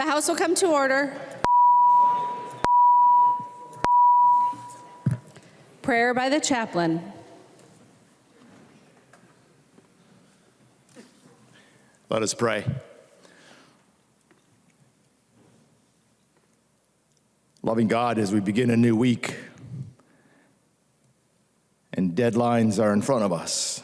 House will come to order. Prayer by the chaplain. Let us pray. Loving God, as we begin a new week and deadlines are in front of us,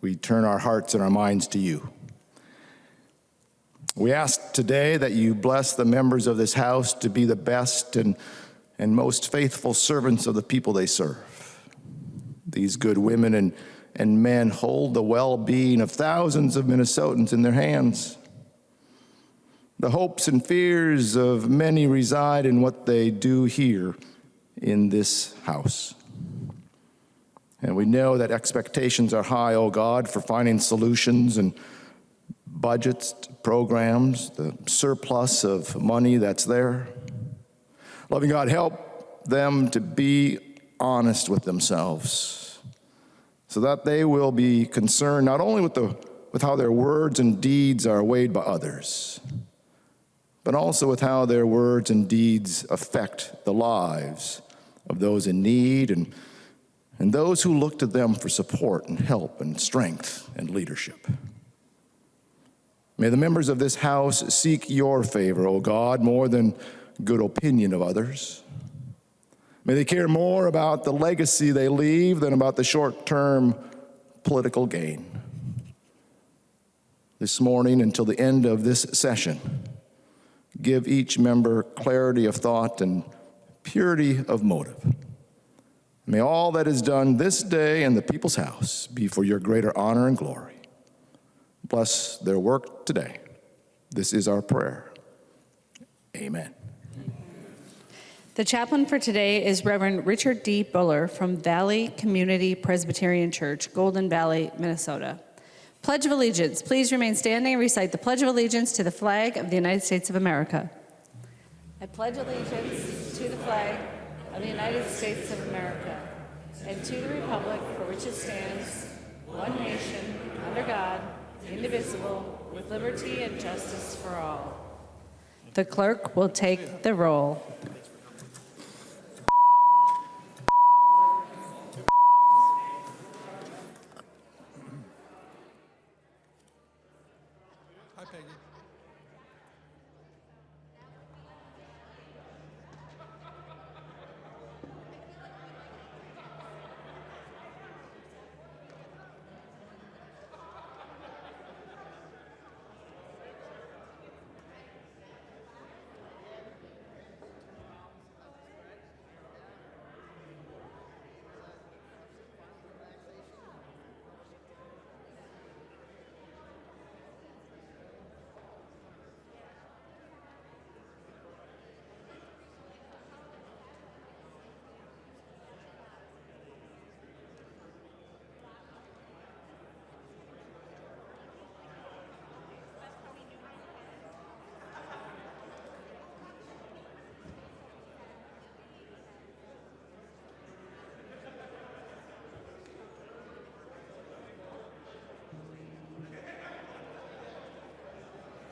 we turn our hearts and our minds to you. We ask today that you bless the members of this house to be the best and most faithful servants of the people they serve. These good women and men hold the well-being of thousands of Minnesotans in their hands. The hopes and fears of many reside in what they do here in this house. And we know that expectations are high, oh God, for finding solutions and budgets, programs, the surplus of money that's there. Loving God, help them to be honest with themselves so that they will be concerned not only with how their words and deeds are weighed by others, but also with how their words and deeds affect the lives of those in need and those who look to them for support and help and strength and leadership. May the members of this house seek your favor, O God, more than good opinion of others. May they care more about the legacy they leave than about the short-term political gain. This morning, until the end of this session, give each member clarity of thought and purity of motive. May all that is done this day in the people's house be for your greater honor and glory. Bless their work today. This is our prayer. Amen. The chaplain for today is Reverend Richard D. Buller from Valley Community Presbyterian Church, Golden Valley, Minnesota. Pledge of Allegiance. Please remain standing and recite the Pledge of Allegiance to the flag of the United States of America. I pledge allegiance to the flag of the United States of America and to the republic for which it stands, one nation, under God, indivisible, with liberty and justice for all. The clerk will take the roll. Hi, Peggy.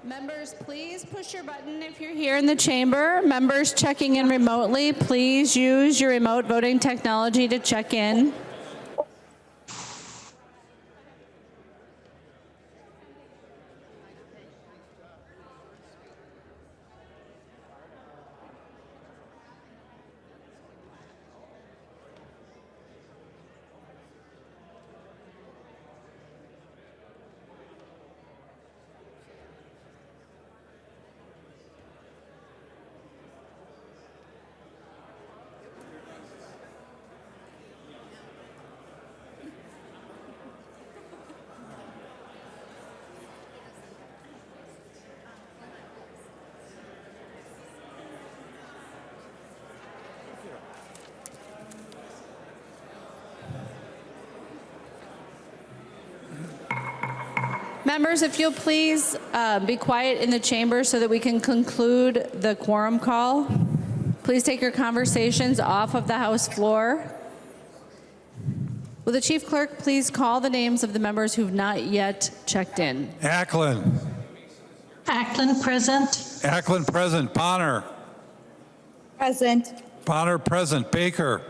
Members, please push your button if you're here in the chamber. Members checking in remotely, please use your remote voting technology to check in. Members, if you'll please be quiet in the chamber so that we can conclude the quorum call. Please take your conversations off of the House floor. Will the chief clerk please call the names of the members who've not yet checked in? Chaplain. Ackland, present. Ackland, present. Bonner. Present. Bonner, present. Baker.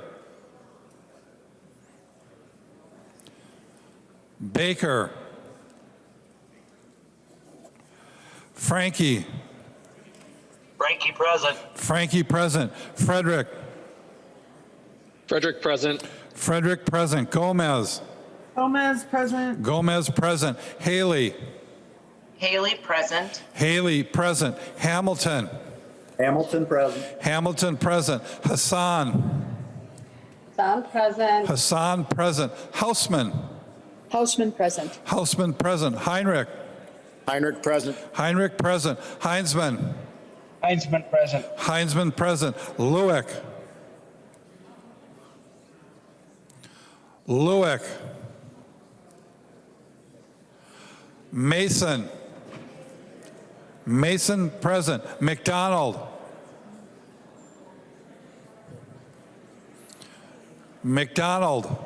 Baker. Frankie. Frankie present. Frankie, present. Frederick. Frederick present. Frederick, present. Gomez. Gomez, present. Gomez, present. Haley. Haley, present. Haley, present. Hamilton. Hamilton present. Hamilton, present. Hassan. Hassan, present. Hassan, present. Hausman. Hausman, present. Hausman, present. Heinrich. Heinrich present. Heinrich, present. Heinzman. Heinzman present. Heinzman, present. Lewick. Lewick. Mason. Mason, present. McDonald. McDonald.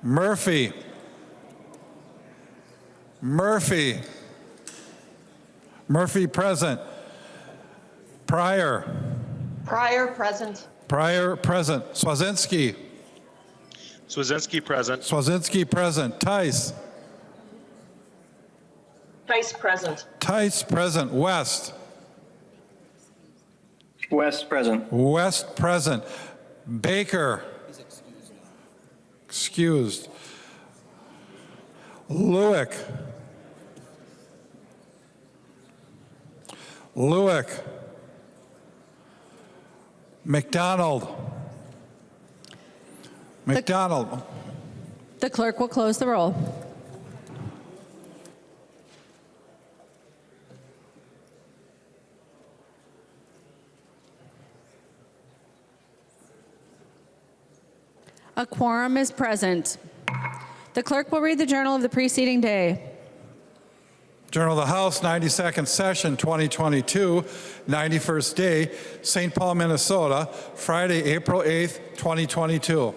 Murphy. Murphy. Murphy, present. Pryor. Pryor, present. Pryor, present. Swazinski. Swazinski present. Swazinski, present. Tice. Vice present. Tice, present. West. West present. West, present. Baker. Excused. Lewick. Lewick. McDonald. McDonald. The clerk will close the roll. A quorum is present. The clerk will read the journal of the preceding day. Journal of the House, 92nd Session, 2022, 91st day, St. Paul, Minnesota, Friday, April 8th, 2022.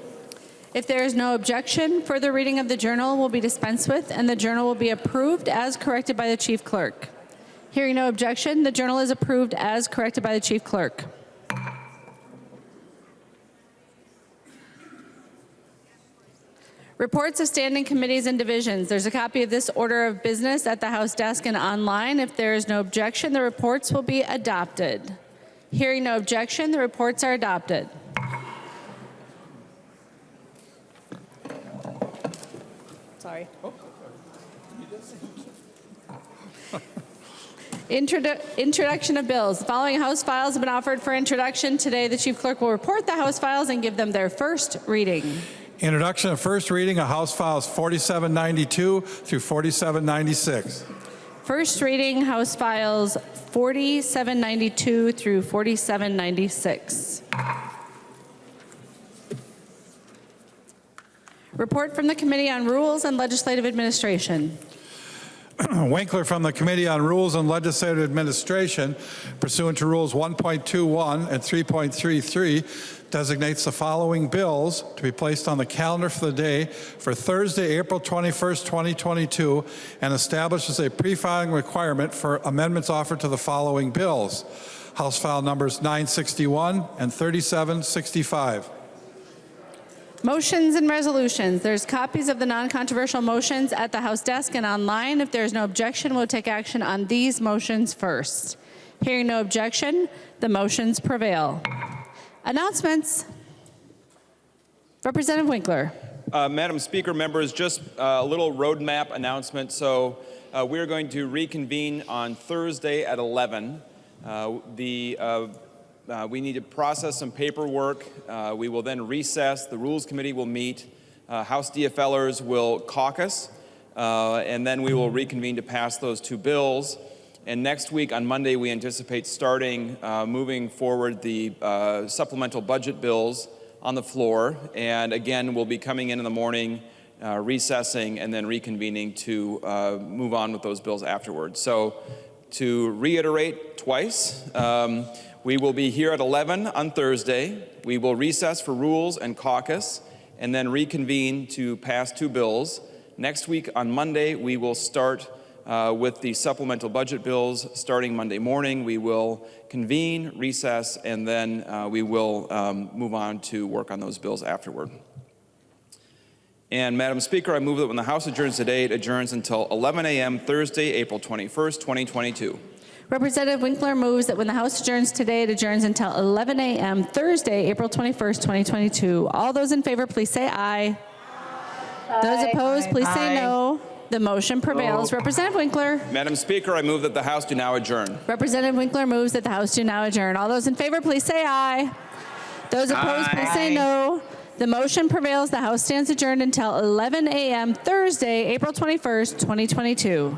If there is no objection, further reading of the journal will be dispensed with, and the journal will be approved as corrected by the chief clerk. Hearing no objection, the journal is approved as corrected by the chief clerk. Reports of standing committees and divisions. There's a copy of this order of business at the House desk and online. If there is no objection, the reports will be adopted. Hearing no objection, the reports are adopted. Sorry. Introduction of bills. The following House files have been offered for introduction. Today, the chief clerk will report the House files and give them their first reading. Introduction of first reading of House Files 4792 through 4796. First reading, House Files 4792 through 4796. Report from the Committee on Rules and Legislative Administration. Winkler from the Committee on Rules and Legislative Administration, pursuant to Rules 1.21 and 3.33, designates the following bills to be placed on the calendar for the day for Thursday, April 21st, 2022, and establishes a pre-filing requirement for amendments offered to the following bills. House File numbers 961 and 3765. Motions and resolutions. There's copies of the non-controversial motions at the House desk and online. If there's no objection, we'll take action on these motions first. Hearing no objection, the motions prevail. Announcements. Representative Winkler. Madam Speaker, members, just a little roadmap announcement. So we're going to reconvene on Thursday at 11. We need to process some paperwork. We will then recess. The Rules Committee will meet. House DFLers will caucus. And then we will reconvene to pass those two bills. And next week on Monday, we anticipate moving forward the supplemental budget bills on the floor. And again, we'll be coming in the morning, recessing, and then reconvening to move on with those bills afterwards. So to reiterate twice, we will be here at 11 on Thursday. We will recess for rules and caucus, and then reconvene to pass two bills. Next week on Monday, we will start with the supplemental budget bills starting Monday morning. We will convene, recess, and then we will move on to work on those bills afterward. And Madam Speaker, I move that when the House adjourns today, it adjourns until 11 a.m. Thursday, April 21st, 2022. Representative Winkler moves that when the House adjourns today, it adjourns until 11 a.m. Thursday, April 21st, 2022. All those in favor, please say aye. Those opposed, please say no. The motion prevails. Representative Winkler. Madam Speaker, I move that the House do now adjourn. Representative Winkler moves that the House do now adjourn. All those in favor, please say aye. Those opposed, please say no. The motion prevails. The House stands adjourned until 11 a.m. Thursday, April 21st, 2022.